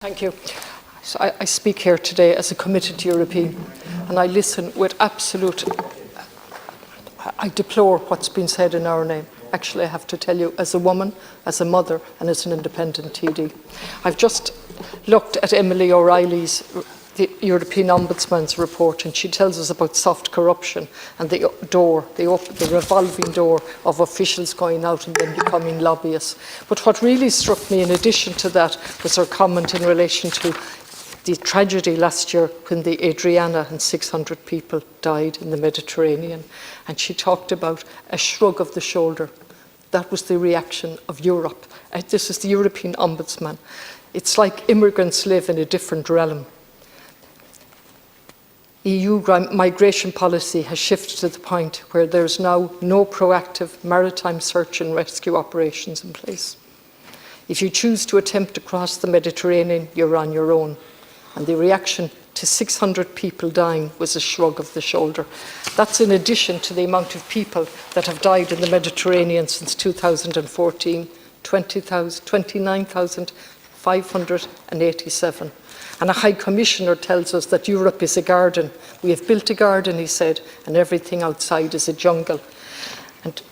Thank you. So I speak here today as a committed European, and I listen with absolute, I deplore what's been said in our name. Actually, I have to tell you, as a woman, as a mother, and as an independent TD. I've just looked at Emily O'Reilly's, the European Ombudsman's report, and she tells us about soft corruption and the revolving door of officials going out and then becoming lobbyists. But what really struck me in addition to that was her comment in relation to the tragedy last year when the Adriana and 600 people died in the Mediterranean. And she talked about a shrug of the shoulder. That was the reaction of Europe. This is the European Ombudsman. It's like immigrants live in a different realm. EU migration policy has shifted to the point where there's now no proactive maritime search and rescue operations in place. If you choose to attempt to cross the Mediterranean, you're on your own. And the reaction to 600 people dying was a shrug of the shoulder. That's in addition to the amount of people that have died in the Mediterranean since 2014, 29,587. And a High Commissioner tells us that Europe is a garden. We have built a garden, he said, and everything outside is a jungle. And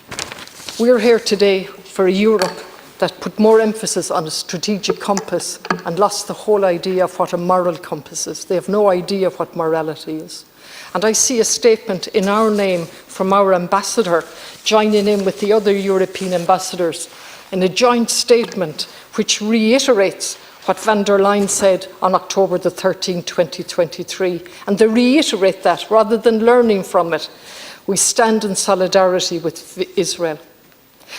we're here today for a Europe that put more emphasis on a strategic compass and lost the whole idea of what a moral compass is. They have no idea what morality is. And I see a statement in our name from our ambassador joining in with the other European ambassadors in a joint statement which reiterates what van der Leyen said on October the 13th, 2023. And they reiterate that rather than learning from it. We stand in solidarity with Israel.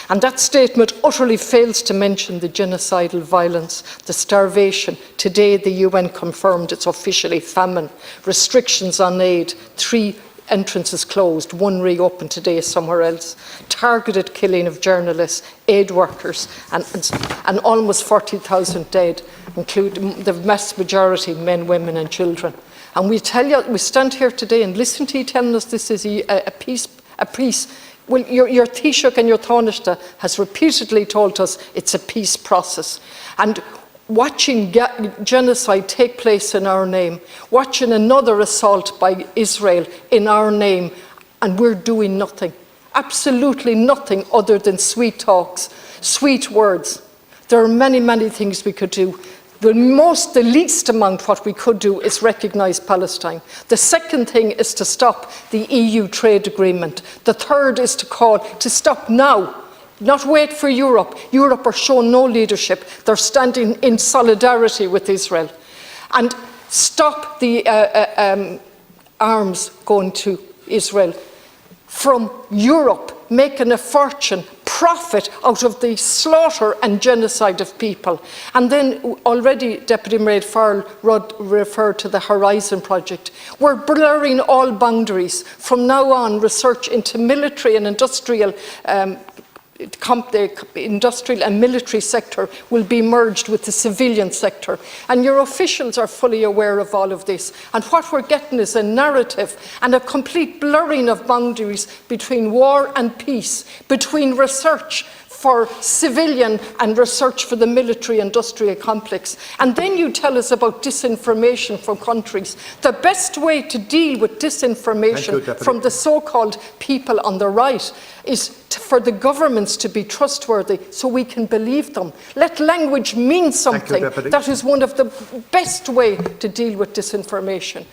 And that statement utterly fails to mention the genocidal violence, the starvation. Today the UN confirmed it's officially famine, restrictions on aid, 3 entrances closed, 1 reopened today somewhere else, targeted killing of journalists, aid workers, and almost 40,000 dead, including the vast majority men, women and children. And we stand here today and listen to you telling us this is a peace. Well, your Taoiseach and your Taoiseach has repeatedly told us it's a peace process. And watching genocide take place in our name, watching another assault by Israel in our name, and we're doing nothing, absolutely nothing other than sweet talks, sweet words. There are many, many things we could do. The least amount what we could do is recognise Palestine. The second thing is to stop the EU trade agreement. The third is to call to stop now, not wait for Europe. Europe are showing no leadership. They're standing in solidarity with Israel. And stop the arms going to Israel from Europe, making a fortune, profit out of the slaughter and genocide of people. And then already Deputy Mayor Farrell referred to the Horizon project. We're blurring all boundaries. From now on, research into military and industrial the industrial and military sector will be merged with the civilian sector. And your officials are fully aware of all of this. And what we're getting is a narrative and a complete blurring of boundaries between war and peace, between research for civilian and research for the military-industrial complex. And then you tell us about disinformation from countries. The best way to deal with disinformation from the so-called people on the right is for the governments to be trustworthy so we can believe them. Let language mean something. That is one of the best ways to deal with disinformation.